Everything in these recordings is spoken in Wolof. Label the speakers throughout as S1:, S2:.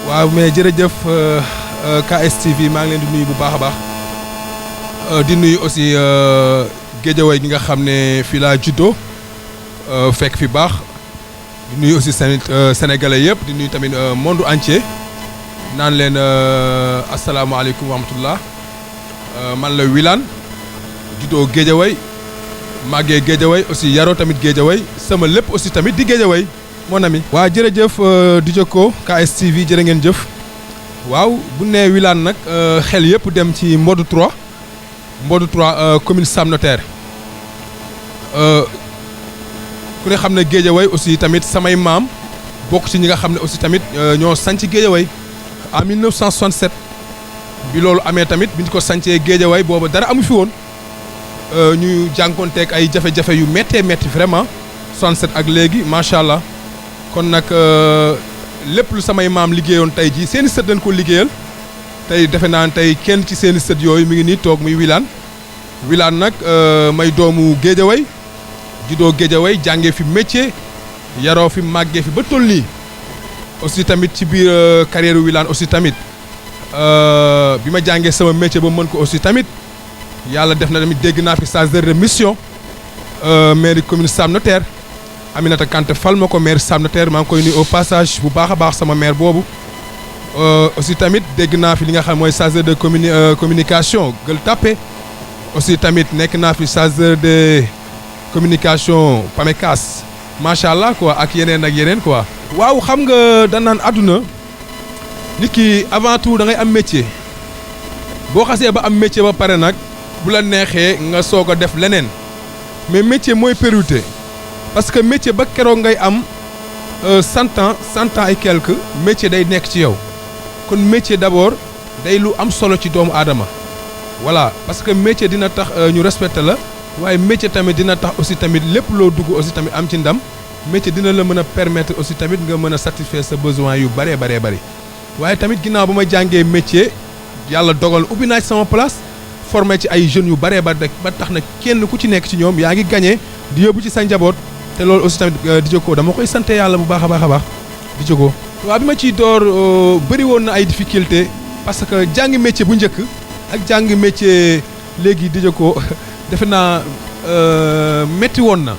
S1: waaw mais jërëjëf KS TV maa ngi leen di nuyu bu baax a baax di nuyu aussi géejawaay gi nga xam ne fii laa juddoo fekk fi baax di nuyu aussi sénégalais yëpp di nuyu tamit monde entier naan leen asalaamaaleykum wa rahmatullah man la wilane juddoo géejawaay màggee géejawaay aussi yaroo tamit géejawaay sama lépp aussi tamit di géejawaay mon ami. waa jërëjëf di jokko KS TV jërë ngeen jëf waaw bu nee wilane nag xel yëpp dem ci mode 3 commune Sam Notaire ku ne xam ne géejawaay aussi tamit samay maam bokk ci ñi nga xam ne aussi tamit ñoo sanc géejawaay en 1967 bi loolu amee tamit bi ñu ko sancee géejawaay boobu dara amu fi woon ñu jànkoonteeg ay jafe-jafe yu méttee métti vraiment 67 ak léegi macha allah. kon nag lépp lu samay maam liggéeyoon tey jii seeni sët dañ ko liggéeyal tey defe naa tey kenn ci seeni sët yooyu mi ngi nii toog muy wilane nag may doomu géejawaay juddoo géejawaay jàngee fi métier yaroo fi màggee fi ba toll nii aussi tamit ci biir carrière wilane aussi tamit bi ma jàngee sama métier ba mën ko aussi tamit yàlla def na tamit dégg naa fi chargé de mission mairie commune Sam Notaire Aminata Kanté fal ma ko maire Sam Notaire maa ngi koy nuyu au passage bu baax a baax sama maire boobu aussi tamit dégg naa fi li nga xam mooy chargé de communication Gueule Tapée aussi tamit nekk naa fi chargé de communication Pamecas macha allah quoi ak yeneen quoi. waaw xam nga da naan àdduna nit ki avant tout da ngay am métier boo xasee ba am métier ba pare nag bu la neexee nga soog a def leneen mais métier mooy priorité. parce que métier ba keroog ngay am 100 ans et quelques métier day nekk ci yow kon métier d'abord day lu am solo ci doomu aadama voilà parce que métier dina tax ñu respecté la waaye métier tamit dina tax aussi tamit lépp loo dugg aussi tamit am ci ndam métier dina la mën a permettre aussi tamit nga mën a satisfaire sa besoin yu bëree bëri waaye tamit ginnaaw ba ma jàngee métier yàlla dogal ubbi naa ci sama place formé ci ay jeunes yu bëree bëri ba tax na kenn ku ci nekk ci ñoom yaa ngi gagné di yóbbu ci sa njaboot. te loolu aussi tamit di jokko dama koy sante yàlla bu baax a baax di jokko waaw bi ma ciy door bëri woon na ay difficulté parce que jàngi métier bu njëkk ak jàngi métier léegi di jokko defe naa métti woon na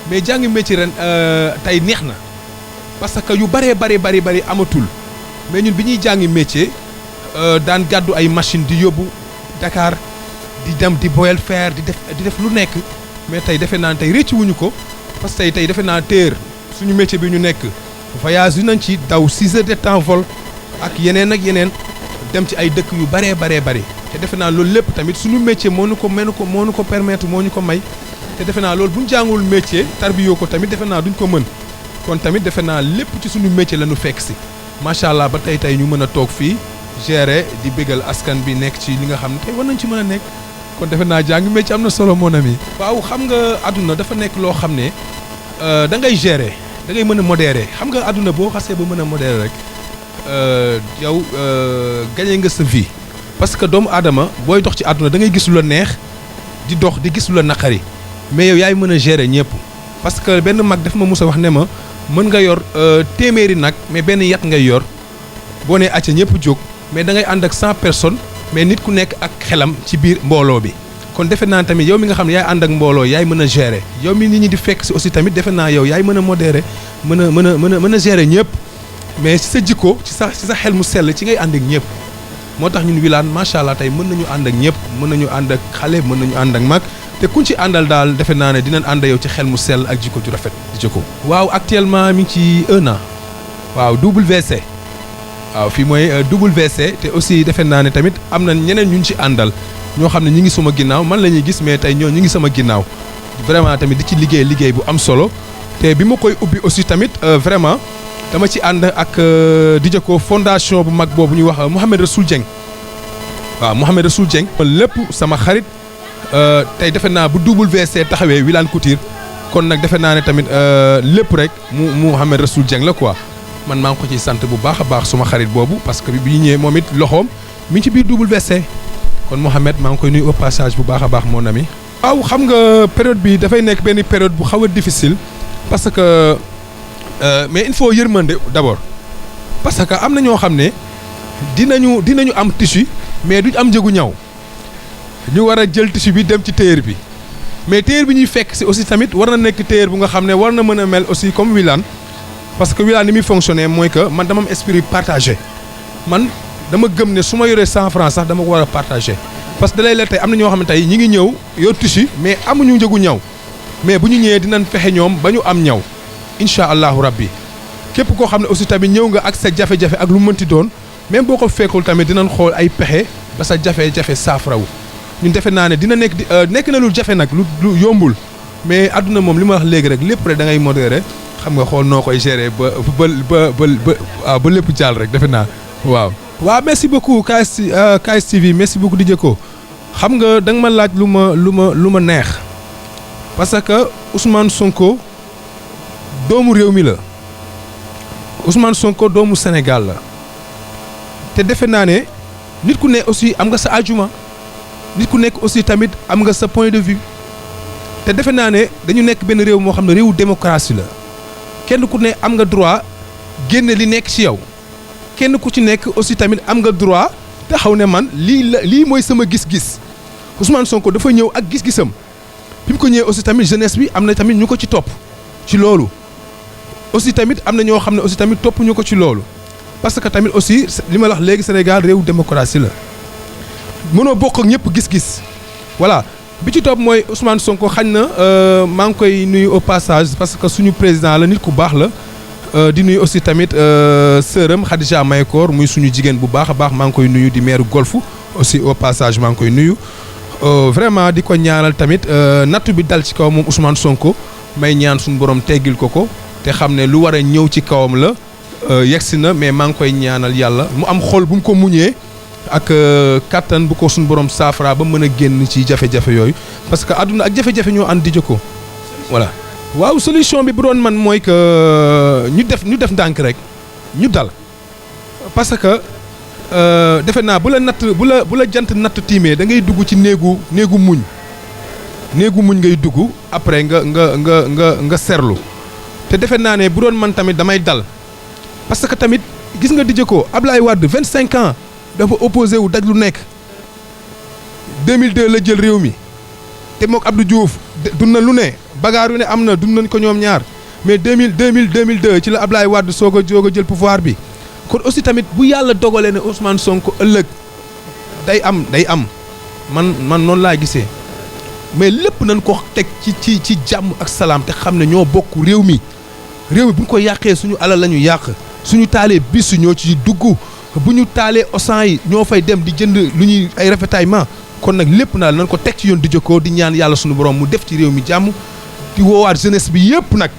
S1: mais jàngi métier ren tey neex na parce que yu bëree bëri amatul mais ñun bi ñuy jàngi métier daan gàddu ay machine di yóbbu Dakar di dem di boyal fer di def lu nekk mais tey defe naa tey réccu wuñu ko. parce que tey defe naa téer suñu métier bi ñu nekk voyage yu nañ ci daw 6 heures de temps vol ak yeneen dem ci ay dëkk yu bëree bëri te defe naa loolu lépp tamit suñu métier moo ñu ko permettre moo ñu ko may te defe naa loolu bu ñu jàngul métier tarbiyoo ko tamit defe naa duñ ko mën kon tamit defe naa lépp ci suñu métier la ñu fekk si macha allah ba tey ñu mën a toog fii gérer di bégal askan bi nekk ci li nga xam ne tey war nañ ci mën a nekk. kon defe naa jàng métier am na solo mon ami. waaw xam nga àdduna dafa nekk loo xam ne da ngay gérer da ngay mën a modérer xam nga àdduna boo xasee ba mën a modérer rek yow gagné nga sa vie. parce que doomu aadama booy dox ci àdduna da ngay gis lu la neex di dox di gis lu la naqari mais yow yaay mën a gérer ñëpp. parce que benn mag daf ma mus a wax ne ma mën nga yor téeméeri nag mais benn yat ngay yor boo nee acca ñëpp jóg mais da ngay ànd ak 100 personnes. mais nit ku nekk ak xelam ci biir mbooloo bi kon defe naa tamit yow mi nga xam ne yaay ànd ak mbooloo yaay mën a gérer yow mi nit ñi di fekk si aussi tamit defe naa yow yaay mën a modérer mën a gérer ñëpp mais ci sa jikko ci sa xel mu sell ci ngay ànd ak ñëpp moo tax ñun wilane macha allah tey mën nañu ànd ak ñëpp mën nañu ànd ak xale mën nañu ànd ak mag te kuñ ci àndal daal defe naa ne dinañ ànd yow ci xel mu sell ak jikko ju rafet di jikko. waaw actuellement mi ngi ci 1 an waaw WC. waaw fii mooy WC te aussi defe naa ne tamit am na ñeneen ñu ci àndal ñoo xam ne ñu ngi sama ginnaaw man la ñuy gis mais tey ñu ngi sama ginnaaw vraiment tamit di ci liggéey bu am solo te bi ma koy ubbi aussi tamit vraiment dama ci ànd ak di jëkkoo fondation bu mag boobu ñuy wax Mouhamed Rassoul Dieng waaw Mouhamed Rassoul Dieng lépp sama xarit tey defe naa bu WC taxawee Wilane Couture kon nag defe naa ne tamit lépp rek mu Mouhamed Rassoul Dieng la quoi man maa ngi ko ciy sant bu baax a baax suma xarit boobu parce que bi ñu ñëwee moom it loxoom mi ngi ci biir WC kon Mouhamed maa ngi koy nuyu au passage bu baax a baax mon ami. waaw xam nga période bi dafay nekk benn période bu xaw a difficile parce que mais il faut yërmande d'abord parce que am na ñoo xam ne dinañu am tissu mais duñ am njëgu ñaw ñu war a jël tissu bi dem ci tailleur bi mais tailleur bi ñuy fekk si aussi tamit war na nekk tailleur bu nga xam ne war na mën a mel aussi comme wilane parce que wilane ni muy fonctionner mooy que man dama am esprit partagé man dama gëm ne su ma yoree 100 francs sax dama ko war a partagé parce que da lay leer tey am na ñoo xam ne tey ñi ngi ñëw yor tissu mais amuñu njëgu ñaw mais bu ñu ñëwee dinañ fexe ñoom ba ñu am ñaw incha allahu rabbi képp koo xam ne aussi tamit ñëw nga ak sa jafe-jafe ak lu mënti doon même boo ko fekkul tamit dinañ xool ay pexe ba sa jafe-jafe saafarawu ñun defe naa ne dina nekk na lu jafe nag lu yombul mais àdduna moom li ma wax léegi rek lépp rek da ngay modéré xam nga xool noo koy gérer ba lépp jàll rek defe naa waaw. waaw merci beaucoup KS TV merci beaucoup di jëkkoo xam nga da nga ma laaj lu ma neex parce que Ousmane Sonko doomu réew mi la Ousmane Sonko doomu Sénégal la te defe naa ne nit ku ne aussi am nga sa argument nit ku nekk aussi tamit am nga sa point de vue te defe naa ne dañu nekk benn réew moo xam ne réewu démocratie la kenn ku ne am nga droit génne li nekk ci yow kenn ku ci nekk aussi tamit am nga droit taxaw ne man lii mooy sama gis-gis Ousmane Sonko dafa ñëw ak gis-gisam bi mu ko ñëwee aussi tamit jeunesse bi am na tamit ñu ko ci topp ci loolu aussi tamit am na ñoo xam ne aussi tamit topp ñu ko ci loolu parce que tamit aussi li ma la wax léegi Sénégal réewu démocratie la mënoo bokk ak ñëpp gis-gis voilà bi ci topp mooy Ousmane Sonko xañ na maa ngi koy nuyu au passage parce que suñu président la nit ku baax la di nuyu aussi tamit sœuram Khadija Mahécor muy suñu jigéen bu baax a baax maa ngi koy nuyu di maire Golf aussi au passage maa ngi koy nuyu vraiment di ko ñaanal tamit nattu bi dal ci kaw moom Ousmane Sonko may ñaan suñu borom teggil ko te xam ne lu war a ñëw ci kawam la yegsi na mais maa ngi koy ñaanal yàlla mu am xol bu mu ko muñee ak kattan bu ko suñu borom saafara ba mën a génn ci jafe-jafe yooyu parce que àdduna ak jafe-jafe ñoo ànd di jëkkoo voilà. waaw solution bi bu doon man mooy que ñu def ndànk rek ñu dal parce que defe naa bu la jant natt tiimee da ngay dugg ci néegu muñ ngay dugg après nga serlu te defe naa ne bu doon man tamit damay dal parce que tamit gis nga di jëkkoo Ablaye Wade 25 ans dafa opposé wu daj lu nekk 2002 la jël réew mi te mook Abdou Diouf dund na lu ne bagaar yu ne am na dund nañ ko ñoom ñaar mais 2002 ci la Ablaye Wade soog a jël pouvoir bi kon aussi tamit bu yàlla dogalee ne Ousmane Sonko ëllëg day am man noonu laa gisee mais lépp nañ ko teg ci jàmm ak salaam te xam ne ñoo bokk réew mi bu ñu ko yàqee suñu alal la ñu yàq suñu taalee bis ñoo ci dugg bu ñu taalee osan yi ñoo fay dem di jënd lu ñuy ay ravitaillement kon nag lépp naa nañ ko teg ci yoon di jëkkoo di ñaan yàlla suñu borom mu def ci réew mi jàmm di woowaat jeunesse bi yëpp nag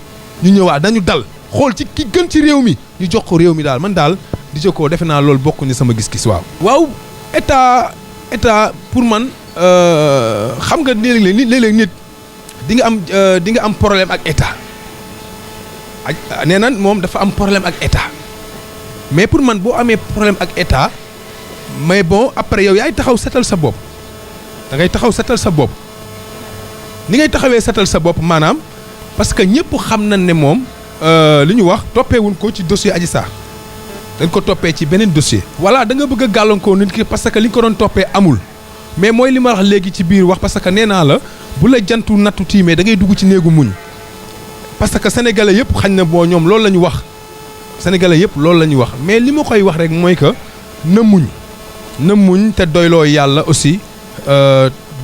S1: ñu ñëwaat dañu dal xool ci ki gën ci réew mi ñu jox ko réew mi daal man daal di jëkkoo defe naa loolu bokk ni sama gis-gis waaw état pour man xam nga léeg-léeg nit di nga am problème ak état nee nan moom dafa am problème ak état mais pour man boo amee problème ak état mais bon après yow yaay taxaw setal sa bopp da ngay taxaw setal sa bopp ni ngay taxawee setal sa bopp maanaam parce que ñëpp xam nañ ne moom li ñu wax toppeewuñ ko ci dossier Adji Sarr dañ ko toppee ci beneen dossier. voilà da nga bëgg a gàllankoor nit ki parce que li nga ko doon toppee amul mais mooy li ma wax léegi ci biir wax parce que nee naa la bu la jantu nattu tiimee da ngay dugg ci néegu muñ parce que sénégalais yëpp xañ na boo ñoom loolu la ñu wax. Sénégalais yëpp loolu la ñuy wax mais li ma koy wax rek mooy que na muñ te doyloo yàlla aussi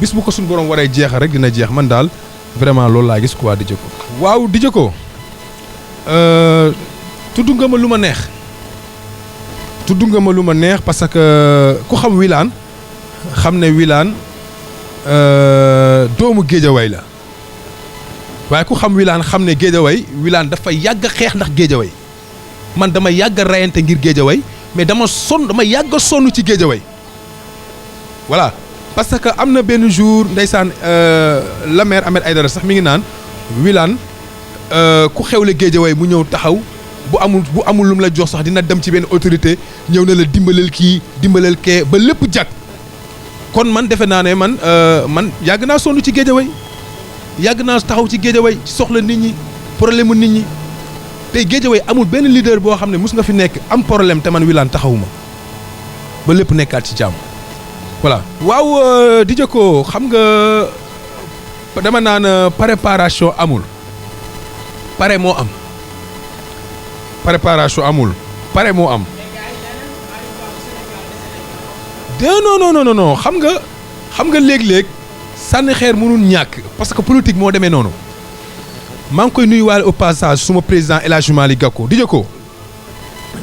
S1: bis bu ko suñu borom waree jeexal rek dina jeex man daal vraiment loolu laa gis quoi di jëkko waaw di jëkko tudd nga ma lu ma neex parce que ku xam wilane xam ne wilane doomu géejawaay la waaye ku xam wilane xam ne géejawaay wilane dafa yàgg xeex ndax géejawaay man dama yàgg a rayante ngir géejawaay mais dama yàgg a sonn ci géejawaay voilà parce que am na benn jour ndeysaan la maire Ahmed Aïdara sax mi ngi naan wilane ku xewle Guédiawaye mu ñëw taxaw bu amul lu mu la jox sax dina dem ci benn autorité ñëw na la dimbalal kii dimbalal kee ba lépp jag kon man defe naa ne man yàgg naa sonn ci Guédiawaye yàgg naa taxaw ci Guédiawaye ci soxla nit ñi problème mu nit ñi tey Guédiawaye amul benn leader boo xam ne mus nga fi nekk am problème te man wilane taxawuma ba lépp nekkaat ci jàmm voilà. waaw di jëkkoo xam nga dama naan préparation amul pare moo am préparation amul pare moo am. non xam nga léeg-léeg sànni xeer mënul ñàkk parce que politique moo demee noonu maa ngi koy nuyuwaale au passage suma président El Hadj Malick Gakou di jëkkoo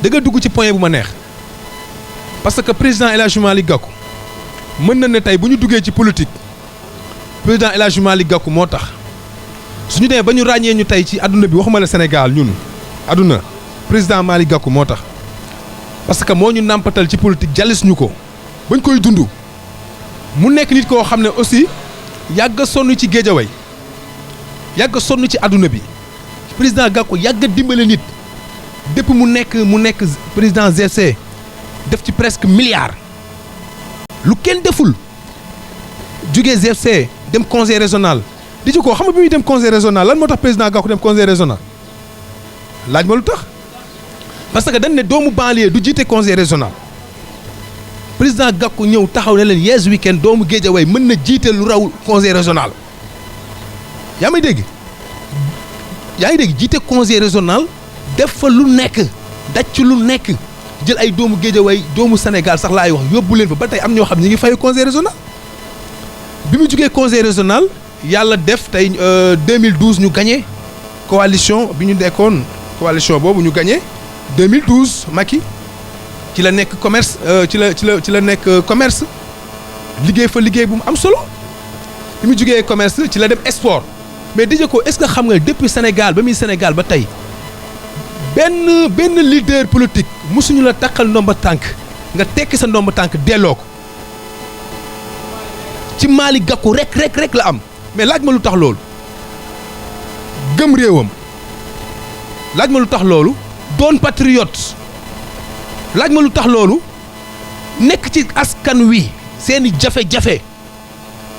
S1: da nga dugg ci point bu ma neex parce que président El Hadj Malick Gakou mën na ne tey bu ñu duggee ci politique président El Hadj Malick Gakou moo tax suñu demee ba ñu ràññee ñu tey ci àdduna bi waxuma la Sénégal ñun àdduna président Malick Gakou moo tax parce que moo ñu nàmpatal ci politique jàllis ñu ko bañ koy dund mu nekk nit koo xam ne aussi yàgg sonn ci Guédiawaye yàgg sonn ci àdduna bi président Gakou yàgg dimbale nit depuis mu nekk président GC def ci presque milliard lu kenn deful jugee GC dem conseil régional di ci ko xam nga bi muy dem conseil régional lan moo tax président Gakou dem conseil régional laaj ma lu tax parce que dañ ne doomu banlieue du jiite conseil régional président Gakou ñëw taxaw ne leen yes weekend doomu Guédiawaye mën na jiite lu raw conseil régional yaa may dégg jiite conseil régional def fa lu nekk daj ci lu nekk jël ay doomu Guédiawaye doomu Sénégal sax laay wax yóbbu leen fa ba tey am ñoo xam ñi ngi fay conseil régional bi mu jugee conseil régional yàlla def tey 2012 ñu gagné coalition bi ñu nekkoon coalition boobu ñu gagné 2012 Macky ci la nekk commerce ci la nekk commerce liggéey fa liggéey bu mu am solo bi mu jugee commerce ci la dem sport mais DJ ko est-ce que xam nga depuis Sénégal ba muy Sénégal ba tey benn leader politique musuñu la takkal ndomba tànk nga tekki sa ndomba tànk delloo ko ci Malick Gakou rek la am mais laaj ma lu tax loolu gëm réewam laaj ma lu tax loolu doon patriote laaj ma lu tax loolu nekk ci askan wi seeni jafe-jafe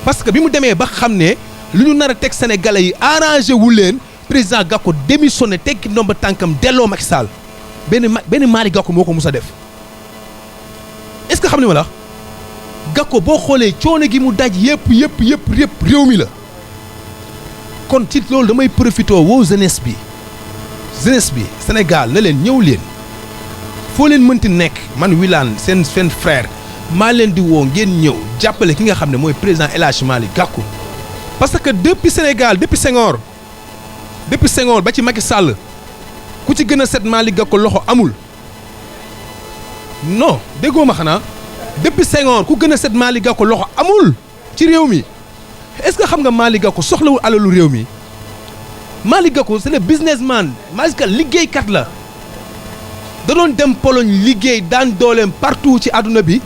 S1: parce que bi mu demee ba xam ne lu ñu nar a teg sénégalais yi arrangé wu leen président Gakou démissionné tekki ndomba tànkam delloo Macky Sall benn Malick Gakou moo ko mus a def est-ce que xam ne ma la Gakou boo xoolee coono gi mu daj yëpp réew mi la kon ci loolu damay profité woo jeunesse bi Sénégal na leen ñëw leen foo leen mënti nekk man wilane seen frère maa leen di woo ngeen ñëw jàppale ki nga xam ne mooy président El Hadj Malick Gakou parce que depuis Sénégal depuis Senghor ba ci Macky Sall ku ci gën a set Malick Gakou loxo amul non déggoo ma xanaa depuis Senghor ku gën a set Malick Gakou loxo amul ci réew mi est-ce que xam nga Malick Gakou soxlawul alalu réew mi Malick Gakou c'est le businessman Malick Gakou liggéeykat la da doon dem Pologne liggéey daan dooleem partout ci àdduna bi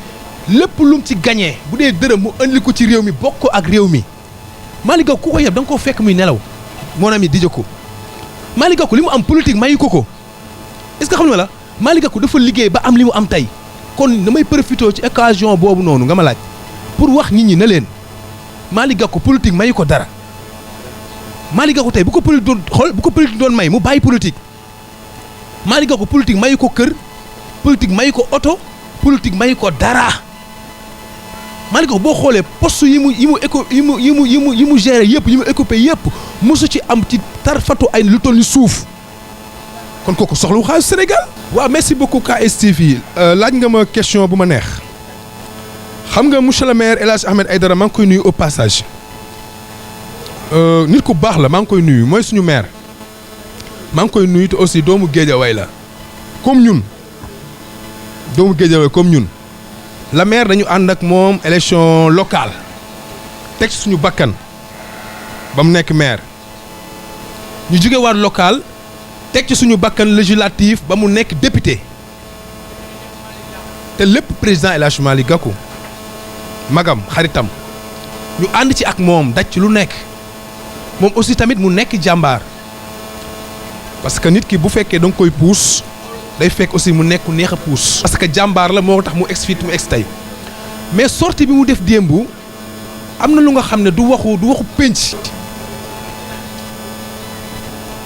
S1: lépp lum ci gagné bu dee dërëm mu andi ko ci réew mi bokk ko ak réew mi Malick Gakou ku ko yeb da nga koo fekk muy nelaw mon ami DJ ko Malick Gakou li mu am politique mayu ko est-ce que xam nga la Malick Gakou dafa liggéey ba am li mu am tey kon damay profité ci occasion boobu noonu nga ma laaj pour wax nit ñi na leen Malick Gakou politique mayu ko dara Malick Gakou tey bu ko politique doon may mu bàyyi politique Malick Gakou politique mayu ko kër politique mayu ko oto politique mayu ko dara Malick Gakou boo xoolee poste yi mu géré yëpp yi mu occupé yëpp mosu ci am ci tarfatu ay lu toll ni suuf kon kooku soxla wu xaalis Sénégal. waaw merci beaucoup KS TV laaj nga ma question bu ma neex xam nga monsieur le maire El Hadj Ahmed Aïdara maa ngi koy nuyu au passage nit ku baax la maa ngi koy nuyu mooy suñu maire maa ngi koy nuyu te aussi doomu Guédiawaye la comme ñun doomu Guédiawaye comme ñun la maire dañu ànd ak moom élection locale teg suñu bakkan ba mu nekk maire ñu jóge waat local teg ci suñu bakkan législatif ba mu nekk député te lépp président El Hadj Malick Gakou magam xaritam ñu ànd ci ak moom daj ci lu nekk moom aussi tamit mu nekk jàmbaar parce que nit ki bu fekkee da nga koy puus day fekk aussi mu nekk neex a puus. parce que jàmbaar la moo tax mu ex fit mu ex tey mais sortie bi mu def démb am na lu nga xam ne du waxu pénc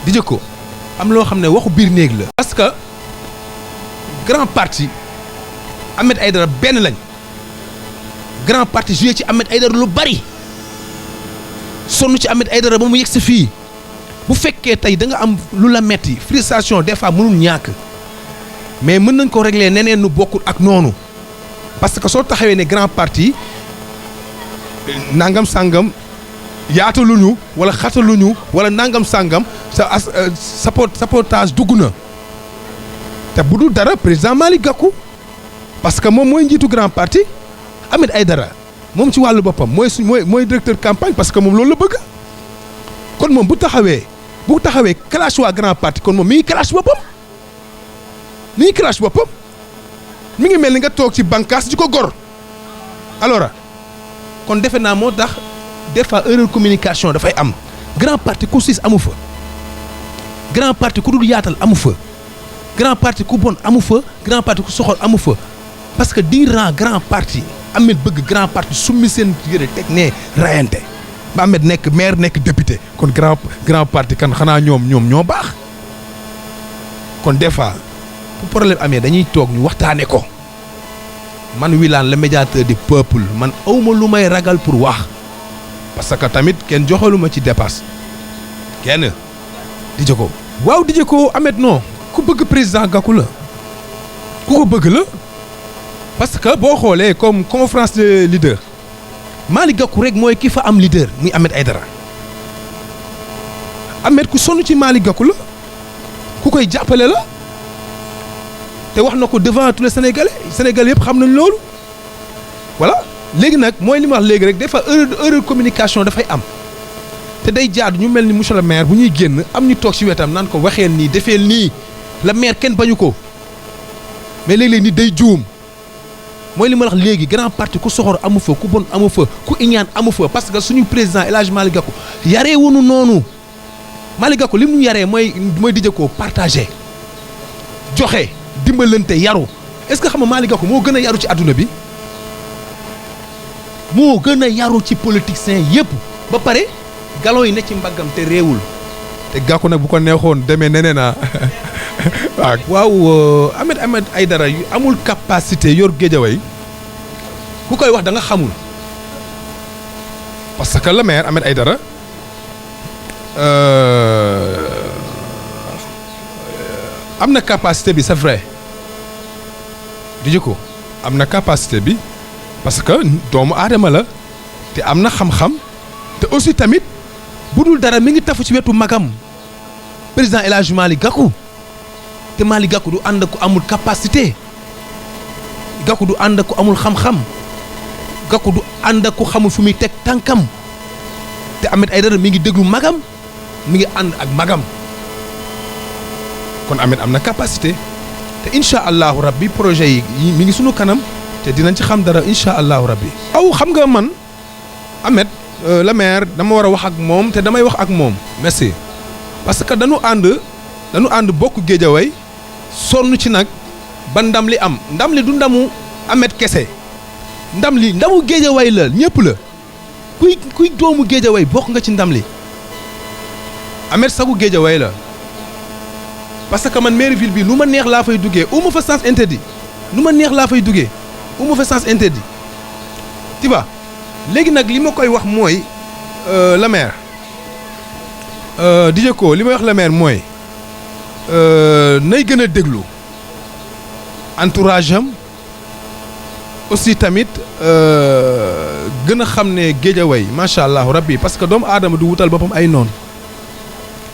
S1: di jëkko am loo xam ne waxu biir néeg la. parce que grand parti Ahmed Aïdara benn lañ grand parti joué ci Ahmed Aïdara lu bari sonn ci Ahmed Aïdara ba mu yegg si fii bu fekkee tey da nga am lu la metti frustration des fois mënul ñàkk mais mën nañ ko régler neneen nu bokkul ak noonu parce que soo taxawee ne grand parti nangam sangam yaataluñu wala xataluñu wala nangam sangam sabotage dugg na te bu dul dara président Malick Gakou parce que moom mooy njiitu grand parti Ahmed Aïdara moom ci wàllu boppam mooy directeur campagne parce que moom loolu la bëgg kon moom bu taxawee clash waa grand parti kon moom mi ngi clash boppam mi ngi mel ni nga toog ci bànqaas di ko gor alors kon defe naa moo tax des fois erreur communication dafay am grand parti ku siis amu fa grand parti ku dul yaatal amu fa grand parti ku bon amu fa grand parti ku soxor amu fa parce que durant grand parti Ahmed bëgg grand parti summi seen yëre teg ne rayante ba Ahmed nekk maire nekk député kon grand parti kan xanaa ñoom ñoo baax kon des fois bu problème amee dañuy toog ñu waxtaane ko man Wilane le médiateur du peuple man awma lu may ragal pour wax parce que tamit kenn joxaluma ci dépasse kenn di jëkko waaw di jëkko Ahmed non ku bëgg président Gakou la ku ko bëgg la parce que boo xoolee comme conférence de leader Malick Gakou rek mooy ki fa am leader muy Ahmed Aïdara Ahmed ku sonn ci Malick Gakou la ku koy jàppale la te wax na ko devant tous les Sénégalais yëpp xam nañ loolu voilà léegi nag mooy li ma wax léegi rek des fois erreur communication dafay am te day jaadu ñu mel ni monsieur le maire bu ñuy génn am ñu toog ci wetam naan ko waxeel nii defeel nii la maire kenn bañu ko mais léeg-léeg nit day juum mooy li ma wax léegi grand parti ku soxor amu fa ku bon amu fa ku iñaan amu fa parce que suñu président El Hadj Malick Gakou yaree wunu noonu Malick Gakou li mu ñu yaree mooy dijee ko partagé joxe dimbalante yaru est-ce que xam nga Malick Gakou moo gën a yaru ci adduna bi moo gën a yaru ci politiciens yëpp ba pare galon yi ne ci mbaggam te réewul te Gakou nag bu ko neexoon demee neneen na waaw Ahmed Aïdara yu amul capacité yor Guédiawaye ku koy wax da nga xamul parce que le maire Ahmed Aïdara am na capacité bi c'est vrai di ko am na capacité bi parce que doomu aadama la te am na xam-xam te aussi tamit bu dul dara mi ngi tafu ci wetu magam président El Hadj Malick Gakou te Malick Gakou du ànd ku amul capacité Gakou du ànd ku amul xam-xam Gakou du ànd ku xamul fu muy teg tànkam te Ahmed Aïdara mi ngi déglu magam mi ngi ànd ak magam kon Ahmed am na capacité te incha allahu rabbi projet yi mi ngi sunu kanam te dinañ ci xam dara incha allahu rabbi. aw xam nga man Ahmed le maire dama war a wax ak moom te damay wax ak moom. merci parce que dañu ànd bokk Guédiawaye sonn ci nag ba ndam li am ndam li du ndamu Ahmed kese ndam li ndamu Guédiawaye la ñëpp la kuy doomu Guédiawaye bokk nga ci ndam li Ahmed sagu Guédiawaye la. parce que man mairie ville bi lu ma neex laa fay duggee uma fa sens interdit lu ma neex laa fay duggee uma fa sens interdit tu vois léegi nag li ma koy wax mooy le maire DJ Ko li may wax le maire mooy nay gën a déglu entourage am aussi tamit gën a xam ne Guédiawaye macha allah rabbi parce que doomu aadama du wutal boppam ay noonu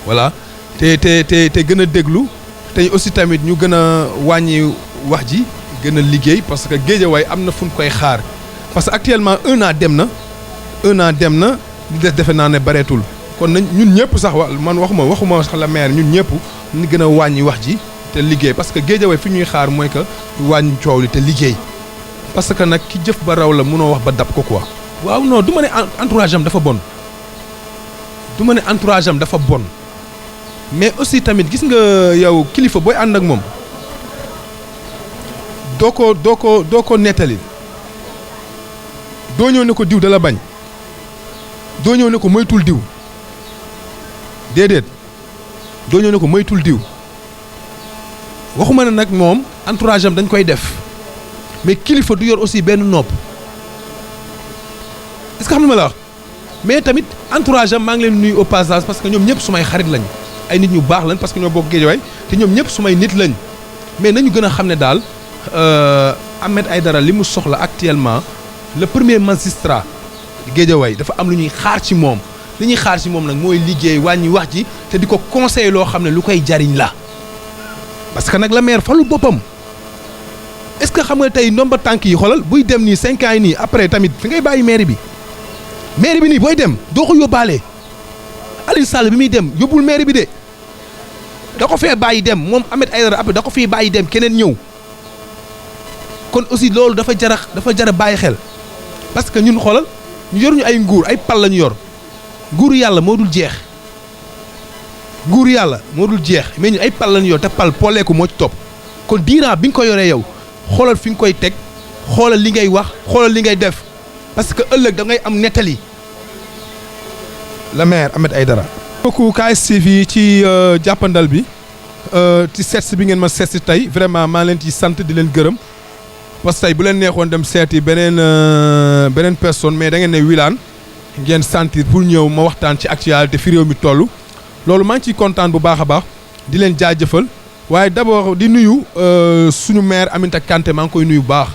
S1: voilà. te gën a déglu te aussi tamit ñu gën a wàññi wax ji gën a liggéey parce que Guédiawaye am na fu ñu koy xaar parce que actuellement un an dem na li des defe naa ne bareetul kon nañ ñun ñëpp sax man waxuma sax la maire ñun ñëpp ñu gën a wàññi wax ji te liggéey parce que Guédiawaye fi ñuy xaar mooy que wàññi coow li te liggéey parce que nag ki jëf ba raw la mënoo wax ba dab ko quoi. waaw non du ma ne entourage am dafa bon du ma ne entourage am dafa bon mais aussi tamit gis nga yow kilifa booy ànd ak moom doo ko nettali doo ñëw ne ko diw da la bañ doo ñëw ne ko moytul diw déedéet doo ñëw ne ko moytul diw waxuma ne nag moom entourage am dañ koy def mais kilifa du yor aussi benn nopp est-ce que xam nga ma la wax mais tamit entourage am maa ngi leen nuyu au passage parce que ñoom ñëpp sumay xarit lañ ay nit ñu baax lañ parce que ñoo bokk Géejawaay te ñoom ñëpp sumay nit lañ mais nañu gën a xam ne daal Ahmed Aïdara li mu soxla actuellement le premier magistrat Géejawaay dafa am lu ñuy xaar ci moom li ñuy xaar ci moom nag mooy liggéey wàññi wax ji te di ko conseiller loo xam ne lu koy jariñ la parce que nag la maire falu boppam est-ce que xam nga tey ndomba tànk yi xoolal buy dem nii 5 ans yi nii après tamit fi ngay bàyyi maire bi nii booy dem doo ko yóbbaale Aliou Sall bi muy dem yóbbul maire bi de da ko fee bàyyi dem moom Ahmed Aïdara après da ko fii bàyyi dem keneen ñëw kon aussi loolu dafa jara bàyyi xel parce que ñun xoolal ñu yor ñu ay nguur ay pal la ñu yor nguuru yàlla moo dul jeex mais ñun ay pal la ñu yor te pal pooleeku moo ci topp kon diiraa bi nga ko yoree yow xoolal fi nga koy teg xoolal li ngay wax xoolal li ngay def parce que ëllëg da ngay am nettali la maire Ahmed Aïdara. beaucoup KS TV ci jàppandal bi ci seet bi ngeen ma seet si tey vraiment maa leen ci sant di leen gërëm parce que tey bu leen neexoon dem seeti beneen personne mais da ngeen ne wilane ngeen sentir pour ñëw ma waxtaan ci actualité fi réew mi toll loolu maa ngi ciy kontaan bu baax a baax di leen jaajëfal waaye d'abord di nuyu suñu maire Aminata Kanté maa ngi koy nuyu bu baax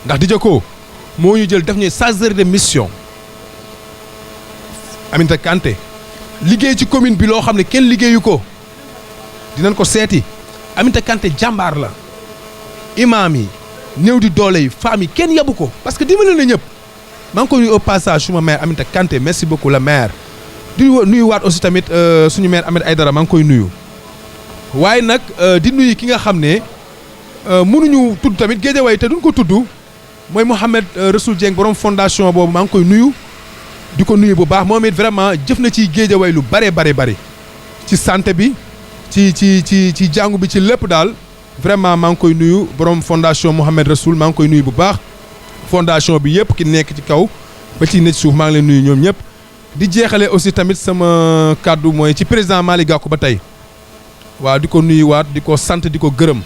S1: ndax di jëkkoo moo ñu jël def ñu chargeur de mission Aminata Kanté liggéey ci commune bi loo xam ne kenn liggéeyu ko dinañ ko seeti Aminata Kanté jàmbaar la imaam yi néew di doole yi femmes yi kenn yabu ko parce que dimbali na ñëpp maa ngi koy nuyu au passage suma maire Aminata Kanté merci beaucoup la maire di nuyu waat aussi tamit suñu maire Ahmed Aïdara maa ngi koy nuyu waaye nag di nuyu ki nga xam ne mënuñu tudd tamit Géejawaay te duñ ko tudd mooy Mouhamed Rassoul Dieng borom fondation boobu maa ngi koy nuyu di ko nuyu bu baax moom it vraiment jëf na ci Géejawaay lu bare ci santé bi ci jàngu bi ci lépp daal vraiment maa ngi koy nuyu borom fondation Mouhamed Rassoul maa ngi koy nuyu bu baax fondation bi yëpp ki nekk ci kaw ba ci nekk suuf maa ngi leen nuyu ñoom ñëpp di jeexale aussi tamit sama kàddu mooy ci président Malick Gakou ba tey waaw di ko nuyuwaat di ko sant di ko gërëm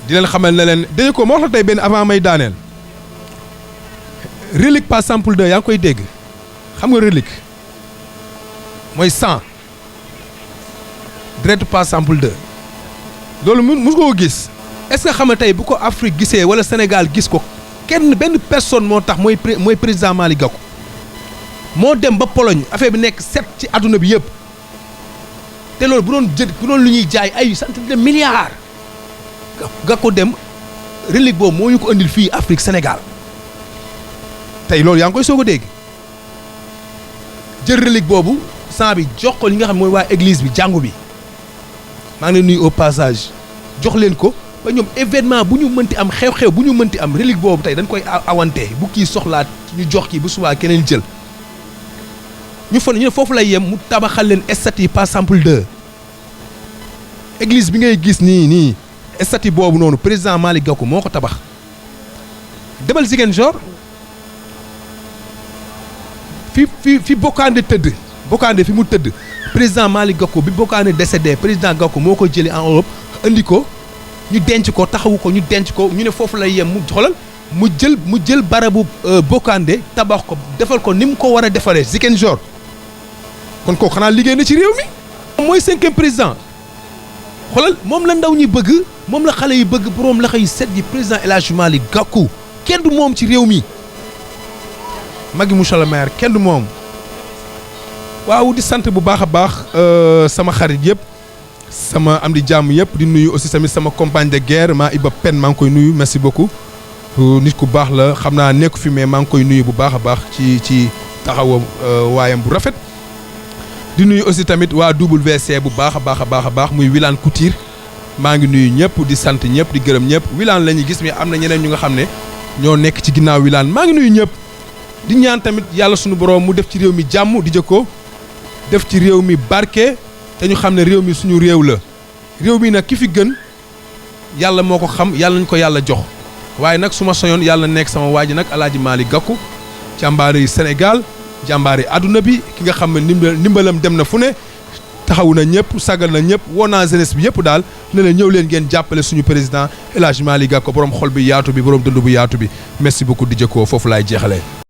S1: di leen xamal ne leen dañu ko ma wax la tey benn avant may daaneel relique pas sample 2 yaa ngi koy dégg xam nga relique mooy sang direct pas sample 2 loolu mus ko gis est-ce que xam nga tey bu ko Afrique gisee wala Sénégal gis ko benn personne moo tax mooy président Malick Gakou moo dem ba Pologne affaire bi nekk set ci adduna bi yëpp te loolu bu doon lu ñuy jaay ay centaines de milliards Gakou dem relique boobu moo ñu ko andil fii Afrique Sénégal tey loolu yaa ngi koy soog a dégg jël relique boobu sang bi jox ko li nga xam mooy waa église bi jàngu bi maa ngi leen nuyu au passage jox leen ko ba ñoom événement bu ñu mënti am xew-xew bu ñu mënti am relique boobu tey dañ koy awante bu kii soxlaat ñu jox kii bu subaa keneen jël ñu ne foofu lay yem mu tabaxal leen statue pas sample 2 église bi ngay gis nii statue boobu noonu président Malick Gakou moo ko tabax demal Ziguinchor fi Bokandé tëdd Bokandé fi mu tëdd président Malick Gakou bi Bokandé décédé président Gakou moo ko jëlee en Europe andi ko ñu denc ko taxawu ko ñu denc ko ñu ne foofu lay yem mu xoolal mu jël barabu Bokandé tabax ko defal ko ni mu ko war a defaree Ziguinchor kon kooku xanaa liggéey na ci réew mi mooy 5e président xoolal moom la ndaw ñi bëgg moom la xale yi bëgg borom la xëy set gi président El Hadji Malick Gakou kenn du moom ci réew mi magi monsieur le maire kenn du moom waaw di sant bu baax a baax sama xarit yëpp sama am di jàmm yëpp di nuyu aussi tamit sama compagne de guerre maa Iba Pen maa ngi koy nuyu merci beaucoup nit ku baax la xam naa nekku fi mais maa ngi koy nuyu bu baax a baax ci taxawam waayam bu rafet di nuyu aussi tamit waa WC bu baax a baax muy wilane couture maa ngi nuyu ñëpp di sant ñëpp di gërëm ñëpp wilane la ñuy gis mais am na ñeneen ñu nga xam ne ñoo nekk ci ginnaaw wilane maa ngi nuyu ñëpp di ñaan tamit yàlla suñu borom mu def ci réew mi jàmm di jëkkoo def ci réew mi barke te ñu xam ne réew mi suñu réew la réew mi nag ki fi gën yàlla moo ko xam yàlla nañ ko yàlla jox waaye nag su ma soñoon yàlla nekk sama waa ji nag Alaaji Malick Gakou jàmbaari Sénégal jàmbaari àdduna bi ki nga xam ne ndimbalam dem na fu ne taxawu na ñëpp sagal na ñëpp woo naa jeunesse bi yëpp daal ne la ñëw leen ngeen jàppale suñu président El Hadji Malick Gakou borom xol bi yaatu bi borom dënd bu yaatu bi merci beaucoup di jëkkoo foofu laay jeexalee